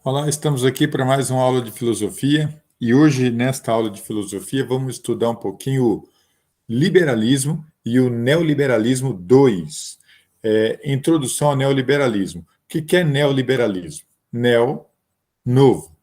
Olá, estamos aqui para mais uma aula de filosofia e hoje, nesta aula de filosofia, vamos estudar um pouquinho o liberalismo e o neoliberalismo 2. Introdução ao neoliberalismo. O que é neoliberalismo? Neo, novo.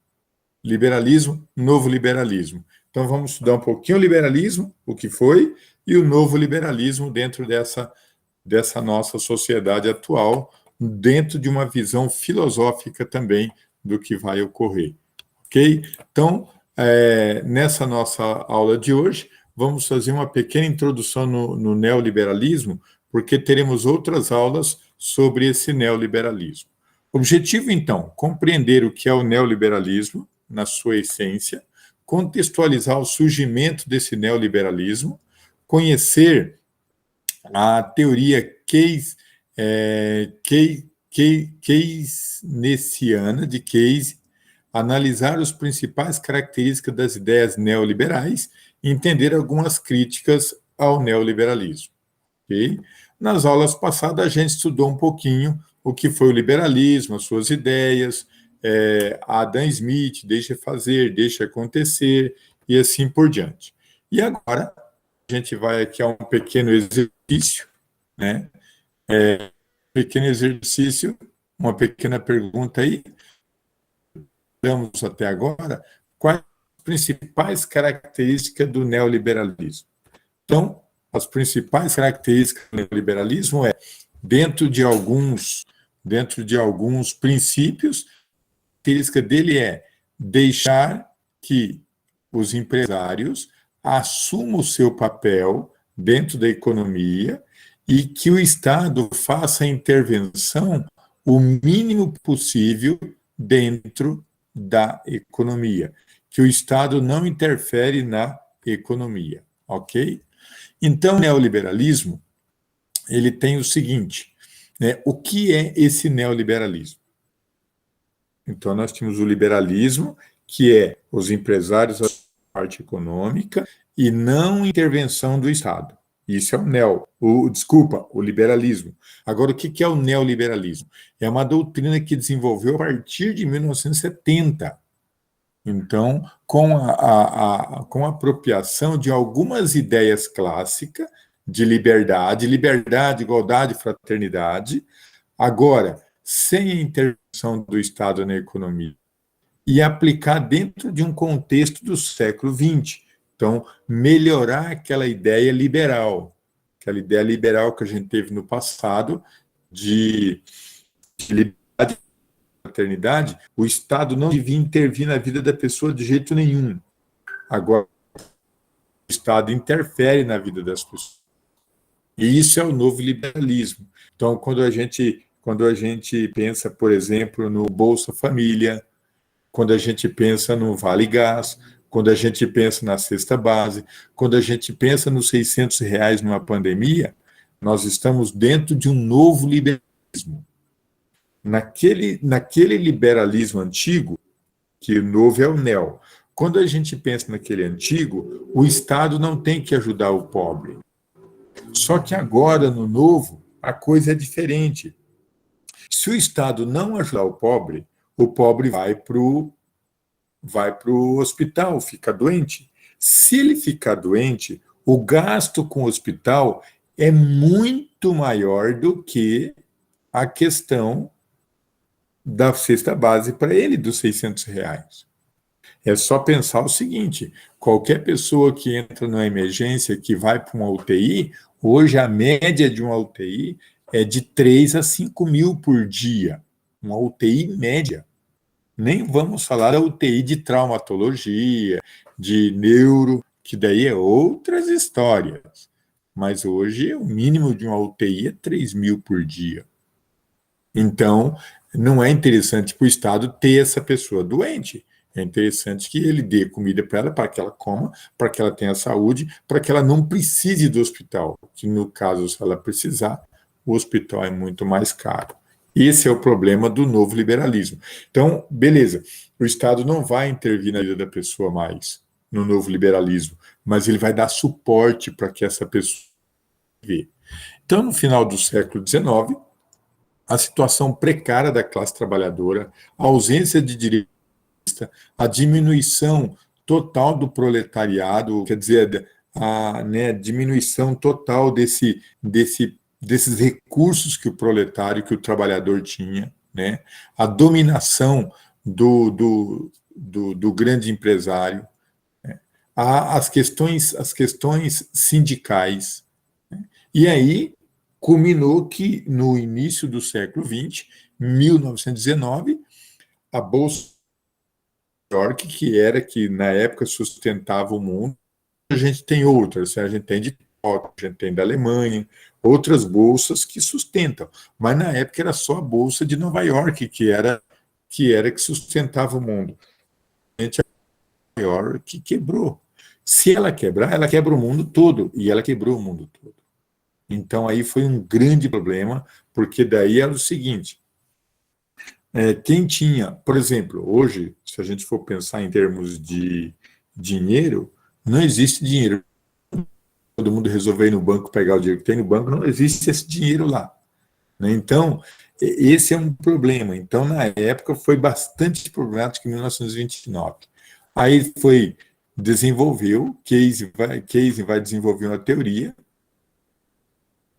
Liberalismo, novo liberalismo. Então vamos estudar um pouquinho o liberalismo, o que foi, e o novo liberalismo dentro dessa nossa sociedade atual, dentro de uma visão filosófica também do que vai ocorrer, ok? Então, nessa nossa aula de hoje, vamos fazer uma pequena introdução no neoliberalismo, porque teremos outras aulas sobre esse neoliberalismo. Objetivo, então, compreender o que é o neoliberalismo, na sua essência, contextualizar o surgimento desse neoliberalismo, conhecer a teoria keynesiana de Keynes, analisar as principais características das ideias neoliberais e entender algumas críticas ao neoliberalismo. Okay? Nas aulas passadas, a gente estudou um pouquinho o que foi o liberalismo, as suas ideias, Adam Smith, deixa fazer, deixa acontecer, e assim por diante. E agora, a gente vai aqui a um pequeno exercício, né? Pequeno exercício, uma pequena pergunta aí. Damos até agora, quais as principais características do neoliberalismo? Então, as principais características do neoliberalismo dentro de alguns princípios, a característica dele é deixar que os empresários assumam o seu papel dentro da economia e que o Estado faça a intervenção o mínimo possível dentro da economia, que o Estado não interfere na economia, ok? Então, o neoliberalismo, ele tem o seguinte, né? O que é esse neoliberalismo? Então, nós temos o liberalismo, que é os empresários, a parte econômica, e não intervenção do Estado. Isso é o liberalismo. Agora, o que é o neoliberalismo? É uma doutrina que desenvolveu a partir de 1970. Então, com a apropriação de algumas ideias clássicas de liberdade, igualdade, fraternidade, agora, sem a intervenção do Estado na economia, e aplicar dentro de um contexto do século XX. Então, melhorar aquela ideia liberal que a gente teve no passado de liberdade e fraternidade, o Estado não devia intervir na vida da pessoa de jeito nenhum. Agora, o Estado interfere na vida das pessoas. E isso é o novo liberalismo. Então, quando a gente pensa, por exemplo, no Bolsa Família, quando a gente pensa no Vale Gás, quando a gente pensa na cesta base, quando a gente pensa nos R$ 600 numa pandemia, nós estamos dentro de um novo liberalismo. Naquele liberalismo antigo, que o novo é o neo, quando a gente pensa naquele antigo, o Estado não tem que ajudar o pobre. Só que agora, no novo, a coisa é diferente. Se o Estado não ajudar o pobre vai para o hospital, fica doente. Se ele ficar doente, o gasto com o hospital é muito maior do que a questão da cesta base para ele, dos R$ 600. É só pensar o seguinte, qualquer pessoa que entra numa emergência, que vai para uma UTI, hoje a média de uma UTI é de 3 a 5 mil por dia. Uma UTI média. Nem vamos falar da UTI de traumatologia, de neuro, que daí é outras histórias. Mas hoje o mínimo de uma UTI é 3 mil por dia. Então, não é interessante para o Estado ter essa pessoa doente. É interessante que ele dê comida para ela, para que ela coma, para que ela tenha saúde, para que ela não precise do hospital. Que no caso, se ela precisar, o hospital é muito mais caro. Esse é o problema do novo liberalismo. Então, beleza, o Estado não vai intervir na vida da pessoa mais, no novo liberalismo, mas ele vai dar suporte para que essa pessoa viva. Então, no final do século XIX, a situação precária da classe trabalhadora, a ausência de direitos, a diminuição total do proletariado, quer dizer, a, né, diminuição total desses recursos que o proletário, que o trabalhador tinha, né, a dominação do grande empresário, né, as questões sindicais. Né, e aí culminou que, no início do século XX, 1919, a Bolsa de Nova York, que na época sustentava o mundo, a gente tem outras, a gente tem de Tóquio, a gente tem da Alemanha, outras bolsas que sustentam, mas na época era só a Bolsa de Nova York que sustentava o mundo. A gente, Nova York quebrou. Se ela quebrar, ela quebra o mundo todo, e ela quebrou o mundo todo. Então aí foi um grande problema, porque daí era o seguinte, quem tinha, por exemplo, hoje, se a gente for pensar em termos de dinheiro, não existe dinheiro. Todo mundo resolver ir no banco pegar o dinheiro que tem no banco, não existe esse dinheiro lá. Né? Então, esse é um problema. Então, na época, foi bastante problemático em 1929. Aí Keynes vai desenvolver uma teoria,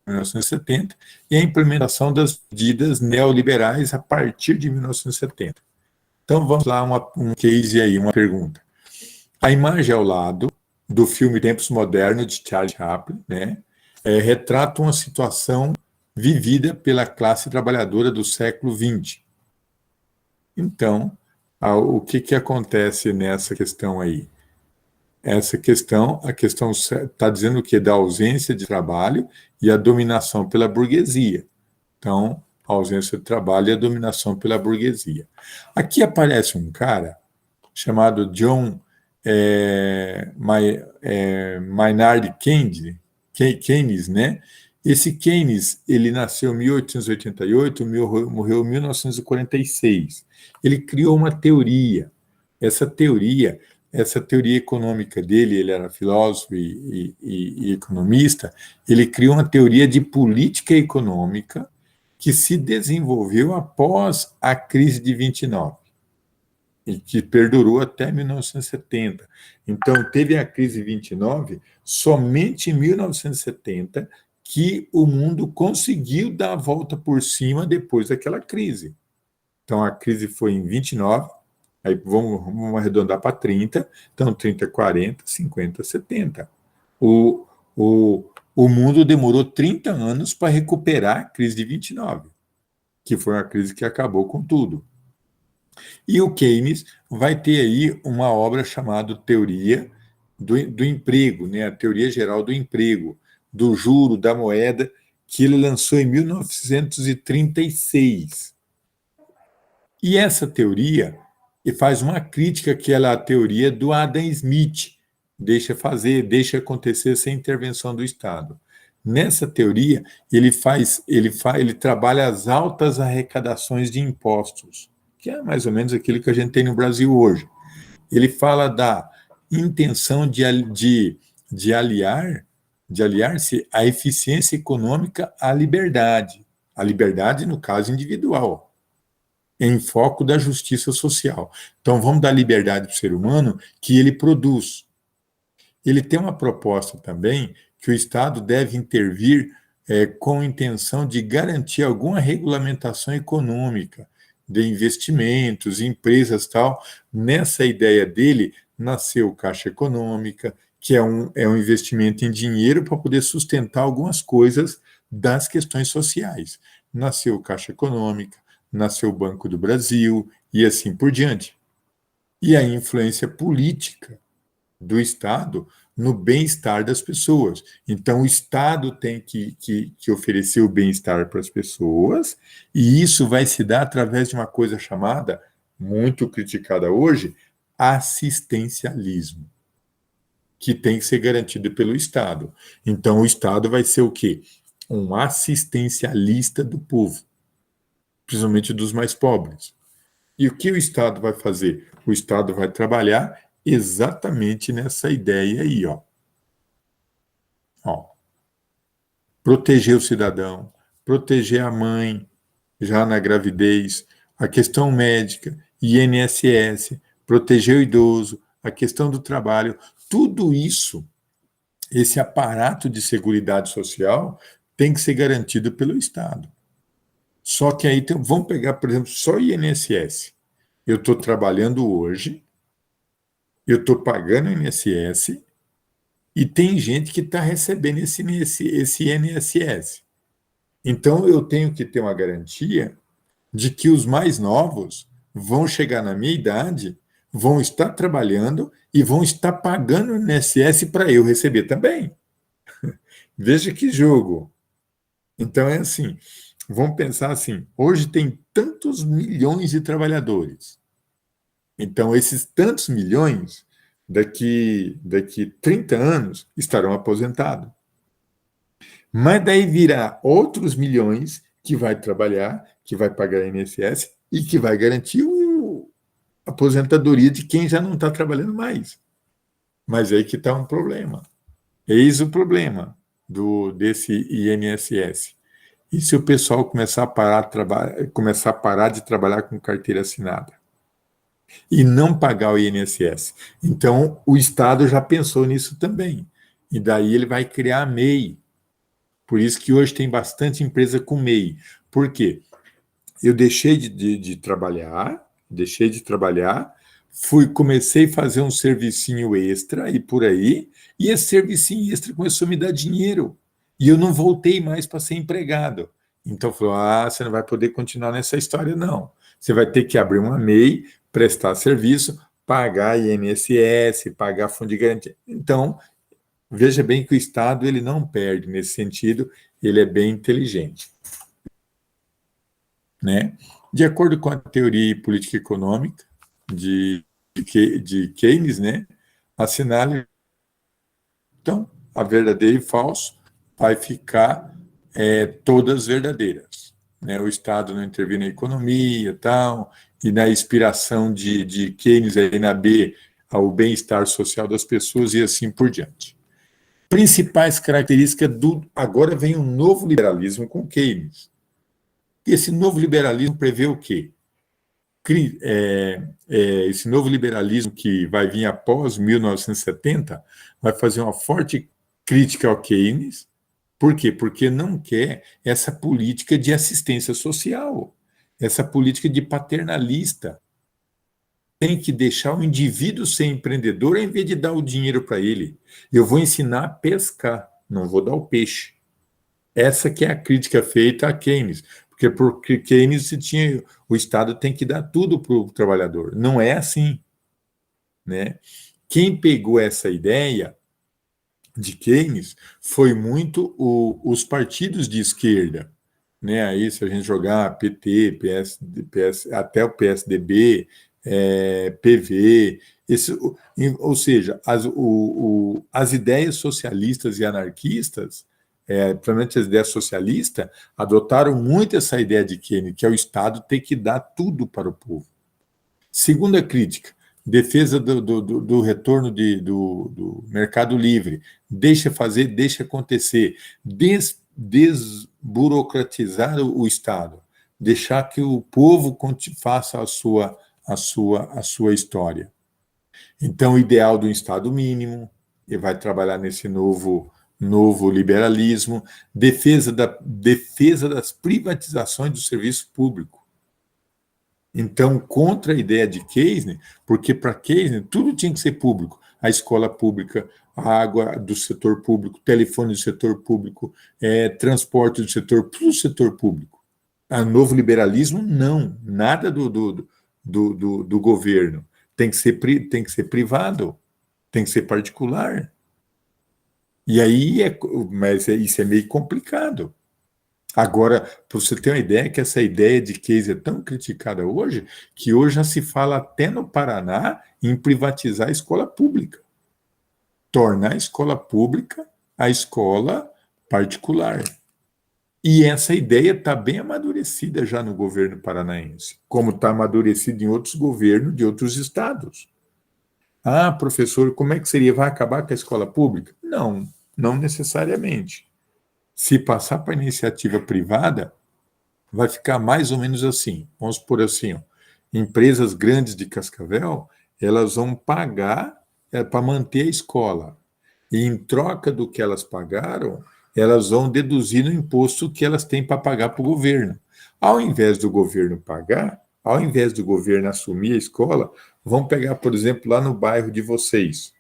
em 1970, e a implementação das medidas neoliberais a partir de 1970. Então, vamos lá, um case aí, uma pergunta. A imagem ao lado do filme Tempos Modernos, de Charles Chaplin, né, retrata uma situação vivida pela classe trabalhadora do século XX. Então, o que acontece nessa questão aí? A questão está dizendo o quê? Da ausência de trabalho e a dominação pela burguesia. Então, a ausência de trabalho e a dominação pela burguesia. Aqui aparece um cara chamado John Maynard Keynes, né? Esse Keynes, ele nasceu em 1888, morreu em 1946. Ele criou uma teoria. Essa teoria econômica dele, ele era filósofo e economista, ele criou uma teoria de política econômica que se desenvolveu após a crise de 29 e que perdurou até 1970. Então, teve a crise 29, somente em 1970 que o mundo conseguiu dar a volta por cima depois daquela crise. Então, a crise foi em 29, aí vamos arredondar para 30, então 30, 40, 50, 70. O mundo demorou 30 anos para recuperar a crise de 29, que foi uma crise que acabou com tudo. E o Keynes vai ter aí uma obra chamada Teoria do Emprego, né? A Teoria Geral do Emprego, do juro, da moeda, que ele lançou em 1936. E essa teoria faz uma crítica que é a teoria do Adam Smith, deixa acontecer sem intervenção do Estado. Nessa teoria, ele trabalha as altas arrecadações de impostos, que é mais ou menos aquilo que a gente tem no Brasil hoje. Ele fala da intenção de aliar-se à eficiência econômica à liberdade no caso individual, em foco da justiça social. Então, vamos dar liberdade para o ser humano que ele produz. Ele tem uma proposta também que o Estado deve intervir com a intenção de garantir alguma regulamentação econômica de investimentos, empresas tal. Nessa ideia dele, nasceu Caixa Econômica, que é um investimento em dinheiro para poder sustentar algumas coisas das questões sociais. Nasceu Caixa Econômica, nasceu o Banco do Brasil e assim por diante. E a influência política do Estado no bem-estar das pessoas. Então, o Estado tem que oferecer o bem-estar para as pessoas, e isso vai se dar através de uma coisa chamada, muito criticada hoje, assistencialismo, que tem que ser garantido pelo Estado. Então, o Estado vai ser o quê? Um assistencialista do povo, principalmente dos mais pobres. E o que o Estado vai fazer? O Estado vai trabalhar exatamente nessa ideia aí, ó. Proteger o cidadão, proteger a mãe, já na gravidez, a questão médica, INSS, proteger o idoso, a questão do trabalho, tudo isso, esse aparato de seguridade social tem que ser garantido pelo Estado. Só que aí vamos pegar, por exemplo, só o INSS. Eu estou trabalhando hoje, eu estou pagando o INSS e tem gente que está recebendo esse INSS. Então, eu tenho que ter uma garantia de que os mais novos vão chegar na minha idade, vão estar trabalhando e vão estar pagando o INSS para eu receber também. Veja que jogo. Então, é assim, vamos pensar assim, hoje tem tantos milhões de trabalhadores. Então, esses tantos milhões, daqui 30 anos, estarão aposentados. Mas daí virá outros milhões que vai trabalhar, que vai pagar INSS e que vai garantir a aposentadoria de quem já não está trabalhando mais. Mas aí que está um problema. Eis o problema desse INSS. E se o pessoal começar a parar de trabalhar com carteira assinada e não pagar o INSS? Então, o Estado já pensou nisso também. E daí ele vai criar a MEI. Por isso que hoje tem bastante empresa com MEI. Por quê? Eu deixei de trabalhar, comecei a fazer um servicinho extra e por aí, e esse servicinho extra começou a me dar dinheiro. E eu não voltei mais para ser empregado. Então falou: você não vai poder continuar nessa história, não. Você vai ter que abrir uma MEI, prestar serviço, pagar INSS, pagar fundo de garantia. Então, veja bem que o Estado ele não perde nesse sentido, ele é bem inteligente. Né? De acordo com a teoria política econômica de Keynes, né, assinale, então, a verdadeira e falso vai ficar todas verdadeiras. Né? O Estado não intervir na economia tal, e na inspiração de Keynes aí na B, ao bem-estar social das pessoas e assim por diante. Principais características agora vem um novo liberalismo com Keynes. Esse novo liberalismo prevê o quê? Esse novo liberalismo que vai vir após 1970 vai fazer uma forte crítica ao Keynes. Por quê? Porque não quer essa política de assistência social, essa política de paternalista. Tem que deixar o indivíduo ser empreendedor em vez de dar o dinheiro para ele. Eu vou ensinar a pescar, não vou dar o peixe. Essa que é a crítica feita a Keynes. Porque Keynes o Estado tem que dar tudo para o trabalhador. Não é assim. Né? Quem pegou essa ideia de Keynes foi muito os partidos de esquerda. Né? Aí, se a gente jogar PT, até o PSDB, PV, ou seja, as ideias socialistas e anarquistas, principalmente as ideias socialistas, adotaram muito essa ideia de Keynes, que é o Estado ter que dar tudo para o povo. Segunda crítica, defesa do retorno do mercado livre, deixa fazer, deixa acontecer, desburocratizar o Estado, deixar que o povo faça a sua história. Então, o ideal do Estado mínimo, ele vai trabalhar nesse novo liberalismo, defesa das privatizações do serviço público. Então, contra a ideia de Keynes, porque para Keynes tudo tinha que ser público. A escola pública, a água do setor público, telefone do setor público, transporte do setor público. O novo liberalismo, não. Nada do governo. Tem que ser privado, tem que ser particular. E aí, mas isso é meio complicado. Agora, para você ter uma ideia, que essa ideia de Keynes é tão criticada hoje, que hoje já se fala até no Paraná em privatizar a escola pública. Tornar a escola pública a escola particular. E essa ideia está bem amadurecida já no governo paranaense, como está amadurecida em outros governos de outros estados. Professor, como é que seria? Vai acabar com a escola pública? Não, não necessariamente. Se passar para a iniciativa privada, vai ficar mais ou menos assim. Vamos por assim, ó, empresas grandes de Cascavel, elas vão pagar para manter a escola. E em troca do que elas pagaram, elas vão deduzir no imposto que elas têm para pagar para o governo. Ao invés do governo pagar, ao invés do governo assumir a escola, vão pegar, por exemplo, lá no bairro de vocês.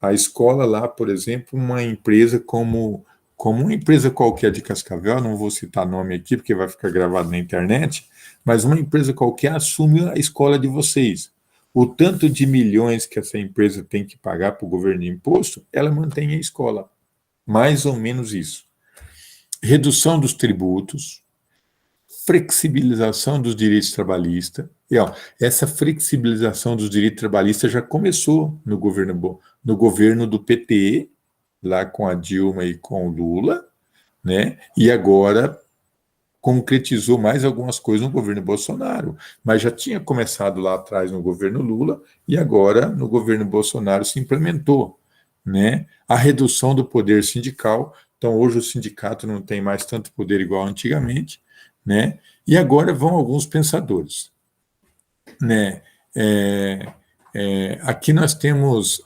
A escola lá, por exemplo, uma empresa como uma empresa qualquer de Cascavel, não vou citar nome aqui porque vai ficar gravado na internet, mas uma empresa qualquer assume a escola de vocês. O tanto de milhões que essa empresa tem que pagar para o governo de imposto, ela mantém a escola. Mais ou menos isso. Redução dos tributos, flexibilização dos direitos trabalhistas. E, ó, essa flexibilização dos direitos trabalhistas já começou no governo do PT, lá com a Dilma e com o Lula, né? E agora concretizou mais algumas coisas no governo Bolsonaro, mas já tinha começado lá atrás no governo Lula e agora no governo Bolsonaro se implementou, né? A redução do poder sindical. Então hoje o sindicato não tem mais tanto poder igual antigamente, né? E agora vão alguns pensadores, né? Aqui nós temos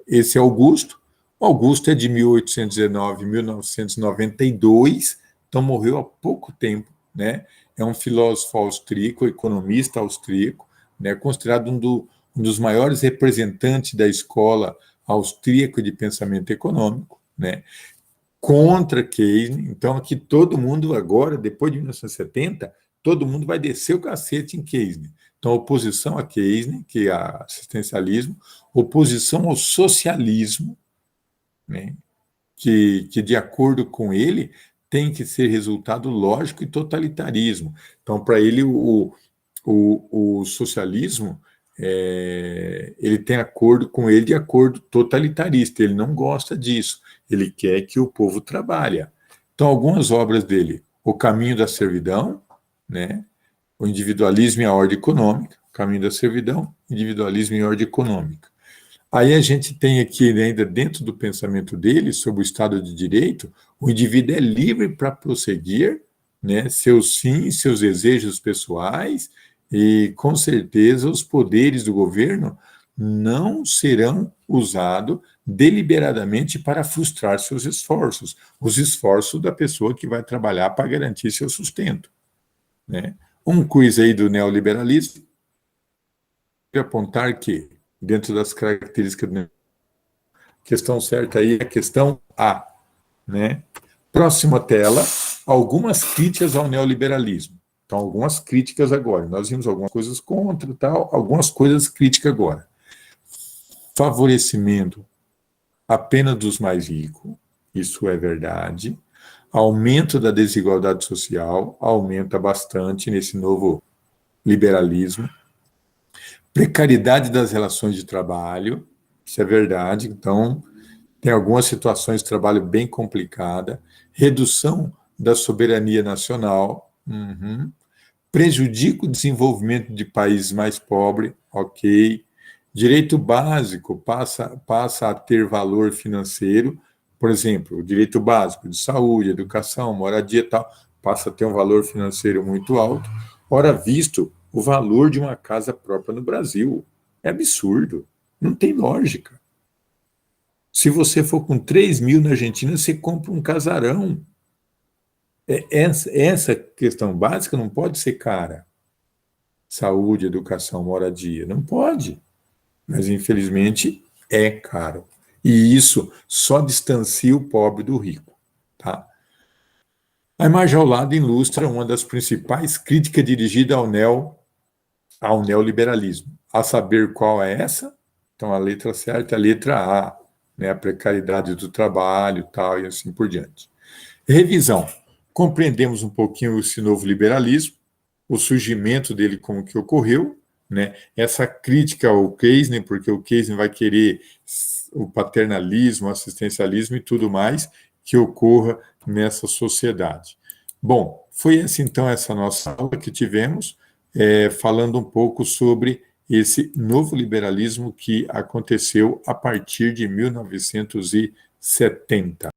esse Augusto. Augusto é de 1819 a 1992, então morreu há pouco tempo, né? É um filósofo austríaco, economista austríaco, né? Considerado um dos maiores representantes da escola austríaca de pensamento econômico, né? Contra Keynes. Então, aqui todo mundo agora, depois de 1970, todo mundo vai descer o cacete em Keynes. Então, oposição a Keynes, que é assistencialismo, oposição ao socialismo, né, que de acordo com ele, tem que ser resultado lógico e totalitarismo. Então, para ele, o socialismo, ele tem acordo com ele de acordo totalitarista, ele não gosta disso, ele quer que o povo trabalhe. Então, algumas obras dele, O Caminho da Servidão, né, o Individualismo e a Ordem Econômica, Caminho da Servidão, Individualismo e Ordem Econômica. Aí a gente tem aqui, ainda dentro do pensamento dele, sobre o Estado de Direito, o indivíduo é livre para prosseguir, né, seus fins, seus desejos pessoais, e com certeza os poderes do governo não serão usados deliberadamente para frustrar seus esforços, os esforços da pessoa que vai trabalhar para garantir seu sustento, né? Um quiz aí do neoliberalismo, apontar que, dentro das características do questão certa aí é a questão A, né? Próxima tela, algumas críticas ao neoliberalismo. Então, algumas críticas agora. Nós vimos algumas coisas contra, tal, algumas coisas críticas agora. Favorecimento apenas dos mais ricos, isso é verdade. Aumento da desigualdade social, aumenta bastante nesse novo liberalismo. Precariedade das relações de trabalho, isso é verdade. Então, tem algumas situações de trabalho bem complicada, redução da soberania nacional, prejudica o desenvolvimento de países mais pobres, ok. Direito básico passa a ter valor financeiro, por exemplo, o direito básico de saúde, educação, moradia e tal, passa a ter um valor financeiro muito alto, ora visto o valor de uma casa própria no Brasil. É absurdo, não tem lógica. Se você for com 3 mil na Argentina, você compra um casarão. Essa questão básica não pode ser cara. Saúde, educação, moradia. Não pode. Mas, infelizmente, é caro. E isso só distancia o pobre do rico. Tá? A imagem ao lado ilustra uma das principais críticas dirigidas ao neoliberalismo. A saber qual é essa? Então, a letra certa é a letra A, né, a precariedade do trabalho, tal, e assim por diante. Revisão. Compreendemos um pouquinho esse novo liberalismo, o surgimento dele, como que ocorreu, né? Essa crítica ao Keynes, porque o Keynes vai querer o paternalismo, o assistencialismo e tudo mais que ocorra nessa sociedade. Bom, foi essa então essa nossa aula que tivemos, falando um pouco sobre esse novo liberalismo que aconteceu a partir de 1970.